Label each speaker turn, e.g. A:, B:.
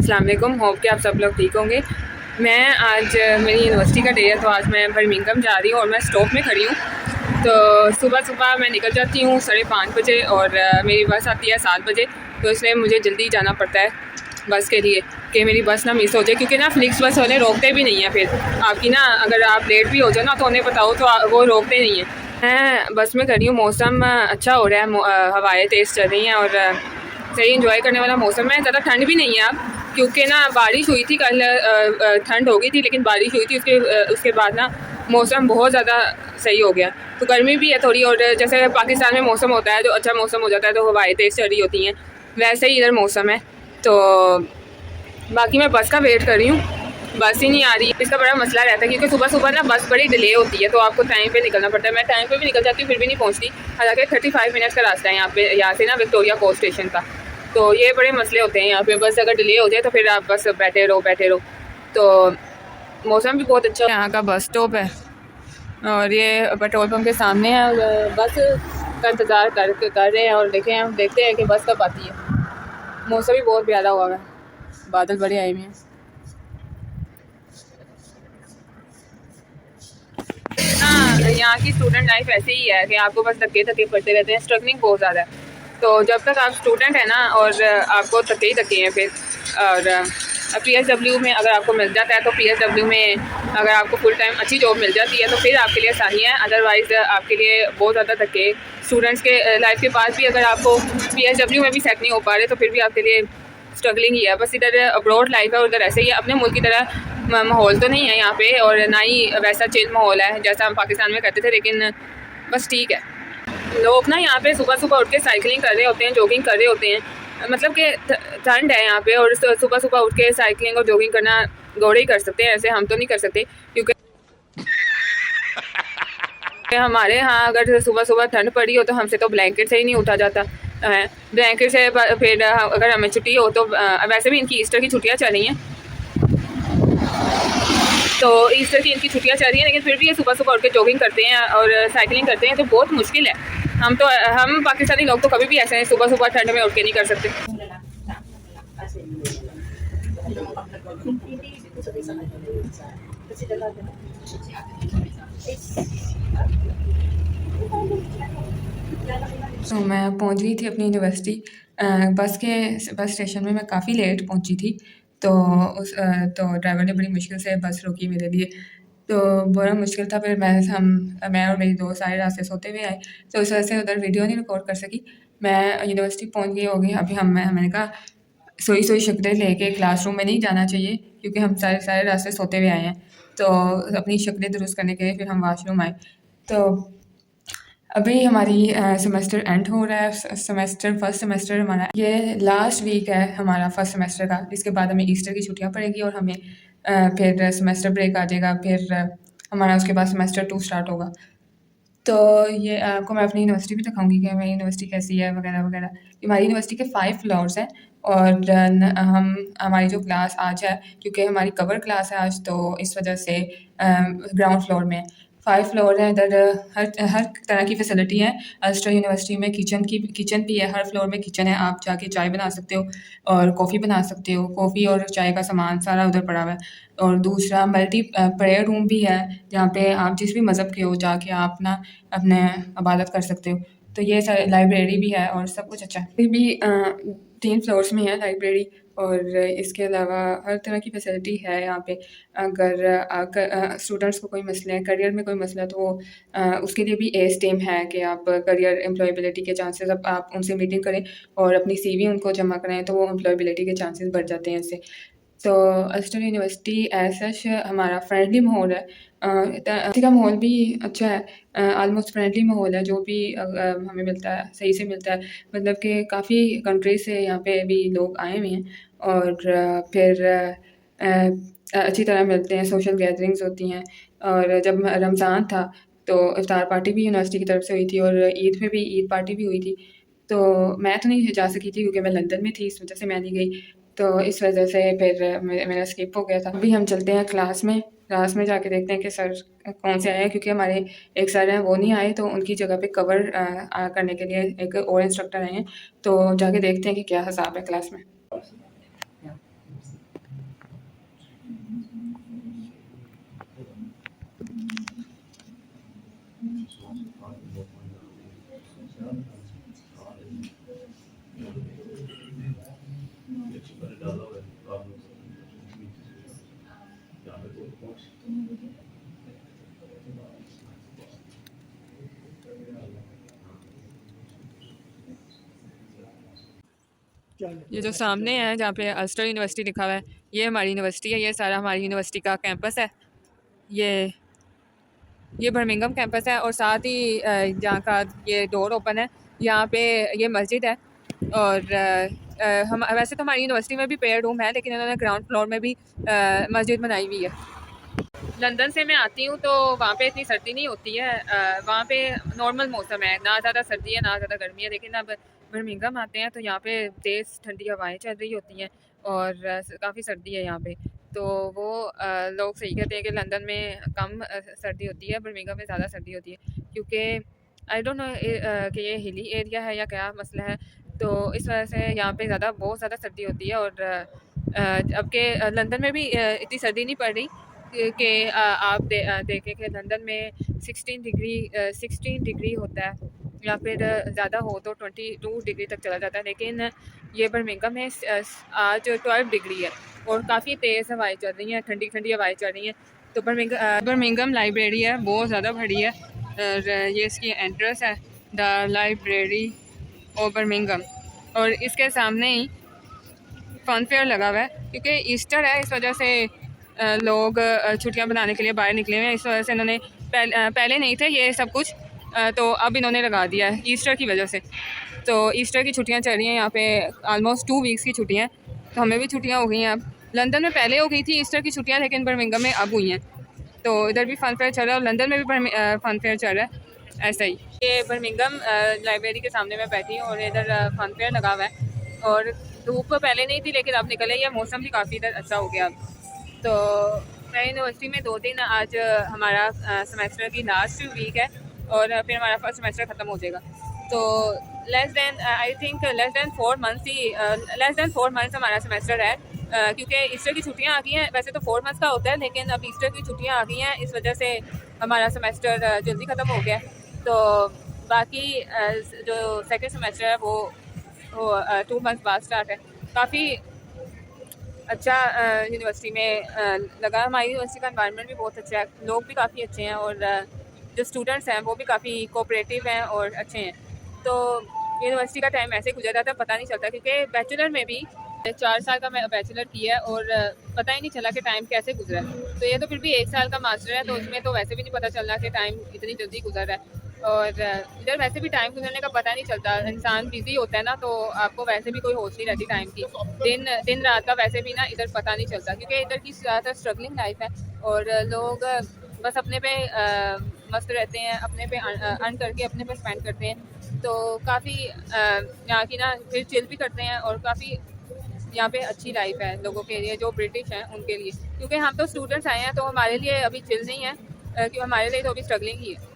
A: अस्सलाम वालेकुम, होप कि आप सब लोग ठीक होंगे। मैं आज मेरी यूनिवर्सिटी का डे है, तो आज मैं बर्मिंघम जा रही हूँ और मैं स्टॉप में खड़ी हूँ। तो सुबह सुबह मैं निकल जाती हूँ 5:30 बजे और मेरी बस आती है 7 बजे, तो इसलिए मुझे जल्दी जाना पड़ता है बस के लिए कि मेरी बस ना मिस हो जाए, क्योंकि ना फ्लिक्स बस वाले रोकते भी नहीं हैं। फिर आपकी ना अगर आप लेट भी हो जाओ ना तो उन्हें बताओ तो वो रोकते नहीं हैं। मैं बस में खड़ी हूँ, मौसम अच्छा हो रहा है, हवाएँ तेज़ चल रही हैं और सही इंजॉय करने वाला मौसम है। ज़्यादा ठंड भी नहीं है अब, क्योंकि ना बारिश हुई थी कल, ठंड हो गई थी लेकिन बारिश हुई थी, उसके बाद ना मौसम बहुत ज़्यादा सही हो गया। तो गर्मी भी है थोड़ी, और जैसे पाकिस्तान में मौसम होता है तो अच्छा मौसम हो जाता है तो हवाएं तेज़ चल रही होती हैं, वैसे ही इधर मौसम है। तो बाकी मैं बस का वेट कर रही हूँ, बस ही नहीं आ रही। इसका बड़ा मसला रहता है क्योंकि सुबह सुबह ना बस बड़ी डिले होती है, तो आपको टाइम पे निकलना पड़ता है। मैं टाइम पे भी निकल जाती हूँ फिर भी नहीं पहुँचती, हालांकि 35 मिनट का रास्ता है यहाँ से ना विक्टोरिया कोस्ट स्टेशन का। तो ये बड़े मसले होते हैं यहाँ पे, बस अगर डिले हो जाए तो फिर आप बस बैठे रहो। तो मौसम भी बहुत अच्छा, यहाँ का बस स्टॉप है और ये पेट्रोल पंप के सामने है और बस का इंतज़ार कर रहे हैं और देखते हैं कि बस कब आती है। मौसम भी बहुत प्यारा हुआ है, बादल बड़े आए हुए हैं। हाँ, यहाँ की स्टूडेंट लाइफ ऐसे ही है कि आपको बस धक्के धक्के पड़ते रहते हैं, स्ट्रगलिंग बहुत ज़्यादा है। तो जब तक आप स्टूडेंट हैं ना और आपको धक्के ही धक्के हैं फिर। और PSW में अगर आपको मिल जाता है तो PSW में अगर आपको फुल टाइम अच्छी जॉब मिल जाती है तो फिर आपके लिए आसानी है, अदरवाइज़ आपके लिए बहुत ज़्यादा धक्के। स्टूडेंट्स के लाइफ के पास भी अगर आपको PSW में भी सेट नहीं हो पा रहे तो फिर भी आपके लिए स्ट्रगलिंग ही है। बस इधर अब्रॉड लाइफ है और इधर ऐसे ही है, अपने मुल्क की तरह माहौल तो नहीं है यहाँ पे, और ना ही वैसा चिल माहौल है जैसा हम पाकिस्तान में करते थे, लेकिन बस ठीक है। लोग ना यहाँ पे सुबह सुबह उठ के साइकिलिंग कर रहे होते हैं, जॉगिंग कर रहे होते हैं, मतलब कि ठंड है यहाँ पे और सुबह सुबह उठ के साइकिलिंग और जॉगिंग करना घोड़े ही कर सकते हैं, ऐसे हम तो नहीं कर सकते। क्योंकि हमारे यहाँ अगर सुबह सुबह ठंड पड़ी हो तो हमसे तो ब्लैंकेट से ही नहीं उठा जाता है। ब्लैंकेट से फिर अगर हमें छुट्टी हो तो वैसे भी इनकी ईस्टर की छुट्टियाँ चल रही हैं, तो ईस्टर की इनकी छुट्टियाँ चल रही हैं, लेकिन फिर भी ये सुबह सुबह उठ के जॉगिंग करते हैं और साइकिलिंग करते हैं, तो बहुत मुश्किल है। हम पाकिस्तानी लोग तो कभी भी ऐसे हैं, सुबह सुबह ठंड में उठ के नहीं कर सकते। तो मैं पहुंच गई थी अपनी यूनिवर्सिटी। बस स्टेशन में मैं काफ़ी लेट पहुंची थी, तो तो ड्राइवर ने बड़ी मुश्किल से बस रोकी मेरे लिए, तो बड़ा मुश्किल था। फिर मैं और मेरी दोस्त सारे रास्ते सोते हुए आए, तो इस वजह से उधर वीडियो नहीं रिकॉर्ड कर सकी। मैं यूनिवर्सिटी पहुंच गई होगी अभी। मैंने कहा सोई सोई शक्लें लेके क्लासरूम में नहीं जाना चाहिए, क्योंकि हम सारे रास्ते सोते हुए आए हैं। तो अपनी शक्लें दुरुस्त करने के लिए फिर हम वाशरूम आए। तो अभी हमारी सेमेस्टर एंड हो रहा है। फर्स्ट सेमेस्टर हमारा ये लास्ट वीक है हमारा फर्स्ट सेमेस्टर का। इसके बाद हमें ईस्टर की छुट्टियां पड़ेगी और हमें फिर सेमेस्टर ब्रेक आ जाएगा। फिर हमारा उसके बाद सेमेस्टर 2 स्टार्ट होगा। तो ये आपको मैं अपनी यूनिवर्सिटी भी दिखाऊंगी कि मेरी यूनिवर्सिटी कैसी है वगैरह वगैरह। हमारी यूनिवर्सिटी के 5 फ्लोर्स हैं और हमारी जो क्लास आज है, क्योंकि हमारी कवर क्लास है आज, तो इस वजह से ग्राउंड फ्लोर में 5 फ्लोर हैं। इधर हर तरह की फैसिलिटी है। अल्स्टर यूनिवर्सिटी में किचन भी है, हर फ्लोर में किचन है। आप जाके चाय बना सकते हो और कॉफ़ी बना सकते हो। कॉफ़ी और चाय का सामान सारा उधर पड़ा हुआ है। और दूसरा मल्टी प्रेयर रूम भी है, जहाँ पे आप जिस भी मज़हब के हो जाके आप ना अपने इबादत कर सकते हो। तो ये सारे लाइब्रेरी भी है और सब कुछ अच्छा है। फिर भी 3 फ्लोर्स में है लाइब्रेरी, और इसके अलावा हर तरह की फैसिलिटी है यहाँ पे। अगर स्टूडेंट्स को कोई मसला है, करियर में कोई मसला है, तो उसके लिए भी एज टीम है कि आप करियर एम्प्लॉयबिलिटी के चांसेस, अब आप उनसे मीटिंग करें और अपनी CV उनको जमा कराएं तो वो एम्प्लॉयबिलिटी के चांसेस बढ़ जाते हैं इससे। तो अल्स्टर यूनिवर्सिटी एज सच हमारा फ्रेंडली माहौल है। का माहौल भी अच्छा है, ऑलमोस्ट फ्रेंडली माहौल है। जो भी हमें मिलता है सही से मिलता है, मतलब कि काफ़ी कंट्री से यहाँ पे भी लोग आए हुए हैं और फिर अच्छी तरह मिलते हैं। सोशल गैदरिंग्स होती हैं, और जब रमज़ान था तो इफ्तार पार्टी भी यूनिवर्सिटी की तरफ से हुई थी और ईद में भी ईद पार्टी भी हुई थी। तो मैं तो नहीं जा सकी थी क्योंकि मैं लंदन में थी, इस वजह से मैं नहीं गई। तो इस वजह से फिर मेरा स्किप हो गया था। अभी हम चलते हैं क्लास में जाके देखते हैं कि सर कौन से आए हैं, क्योंकि हमारे एक सर हैं वो नहीं आए, तो उनकी जगह पे कवर करने के लिए एक और इंस्ट्रक्टर आए हैं। तो जाके देखते हैं कि क्या हिसाब है क्लास में। ये जो सामने है जहाँ पे अल्स्टर यूनिवर्सिटी लिखा हुआ है, ये हमारी यूनिवर्सिटी है। ये सारा हमारी यूनिवर्सिटी का कैंपस है। ये बर्मिंघम कैंपस है और साथ ही जहाँ का ये डोर ओपन है, यहाँ पे ये मस्जिद है। और हम वैसे तो हमारी यूनिवर्सिटी में भी प्रेयर रूम है, लेकिन इन्होंने ग्राउंड फ्लोर में भी मस्जिद बनाई हुई है। लंदन से मैं आती हूँ तो वहाँ पे इतनी सर्दी नहीं होती है। वहाँ पे नॉर्मल मौसम है, ना ज़्यादा सर्दी है ना ज़्यादा गर्मी है। लेकिन अब बर्मिंघम आते हैं तो यहाँ पे तेज़ ठंडी हवाएं चल रही होती हैं और काफ़ी सर्दी है यहाँ पे। तो वो लोग सही कहते हैं कि लंदन में कम सर्दी होती है, बर्मिंघम में ज़्यादा सर्दी होती है, क्योंकि आई डोंट नो कि ये हिली एरिया है या क्या मसला है। तो इस वजह से यहाँ पे बहुत ज़्यादा सर्दी होती है। और अब के लंदन में भी इतनी सर्दी नहीं पड़ रही कि आप देखें कि लंदन में 16 डिग्री होता है या फिर ज़्यादा हो तो 22 डिग्री तक चला जाता है। लेकिन ये बर्मिंघम में आज 12 डिग्री है और काफ़ी तेज़ हवाएं चल रही हैं, ठंडी ठंडी हवाएं चल रही हैं। तो बर्मिंघम लाइब्रेरी है, बहुत ज़्यादा बड़ी है। और ये इसकी एंट्रेंस है, द लाइब्रेरी ऑफ बर्मिंघम। और इसके सामने ही फन फेयर लगा हुआ है, क्योंकि ईस्टर है, इस वजह से लोग छुट्टियां बनाने के लिए बाहर निकले हुए हैं। इस वजह से इन्होंने पहले नहीं थे ये सब कुछ, तो अब इन्होंने लगा दिया है ईस्टर की वजह से। तो ईस्टर की छुट्टियां चल रही हैं यहाँ पे, ऑलमोस्ट 2 वीक्स की छुट्टियां हैं। तो हमें भी छुट्टियां हो गई हैं अब। लंदन में पहले हो गई थी ईस्टर की छुट्टियाँ, लेकिन बर्मिंघम में अब हुई हैं। तो इधर भी फ़न फेयर चल रहा है और लंदन में भी फ़न फेयर चल रहा है ऐसा ही। ये बर्मिंघम लाइब्रेरी के सामने मैं बैठी हूँ और इधर फ़न फेयर लगा हुआ है। और धूप पहले नहीं थी लेकिन अब निकल आई है, मौसम भी काफ़ी इधर अच्छा हो गया अब। तो मैं यूनिवर्सिटी में 2 दिन, आज हमारा सेमेस्टर की लास्ट वीक है और फिर हमारा फर्स्ट सेमेस्टर ख़त्म हो जाएगा। तो लेस दैन 4 मंथ्स हमारा सेमेस्टर है, क्योंकि ईस्टर की छुट्टियां आ गई हैं। वैसे तो 4 मंथ्स का होता है, लेकिन अब ईस्टर की छुट्टियां आ गई हैं, इस वजह से हमारा सेमेस्टर जल्दी ख़त्म हो गया। तो बाकी जो सेकेंड सेमेस्टर है वो 2 मंथ्स बाद स्टार्ट है। काफ़ी अच्छा यूनिवर्सिटी में लगा। हमारी यूनिवर्सिटी का एनवायरनमेंट भी बहुत अच्छा है, लोग भी काफ़ी अच्छे हैं और जो स्टूडेंट्स हैं वो भी काफ़ी कोऑपरेटिव हैं और अच्छे हैं। तो यूनिवर्सिटी का टाइम ऐसे गुजर जाता है, पता नहीं चलता, क्योंकि बैचलर में भी 4 साल का मैं बैचलर किया है और पता ही नहीं चला कि टाइम कैसे गुजरा है। तो ये तो फिर भी 1 साल का मास्टर है, तो उसमें तो वैसे भी नहीं पता चलना कि टाइम इतनी जल्दी गुजर रहा है। और इधर वैसे भी टाइम गुजरने का पता नहीं चलता, इंसान बिजी होता है ना, तो आपको वैसे भी कोई होश नहीं रहती टाइम की। दिन रात का वैसे भी ना इधर पता नहीं चलता, क्योंकि इधर की ज़्यादातर स्ट्रगलिंग लाइफ है और लोग बस अपने पे मस्त रहते हैं, अपने पे अर्न करके अपने पे स्पेंड करते हैं। तो काफ़ी यहाँ की ना फिर चिल भी करते हैं और काफ़ी यहाँ पे अच्छी लाइफ है लोगों के लिए, जो ब्रिटिश हैं उनके लिए। क्योंकि हम तो स्टूडेंट्स आए हैं तो हमारे लिए अभी चिल नहीं है, क्योंकि हमारे लिए तो अभी स्ट्रगलिंग ही है।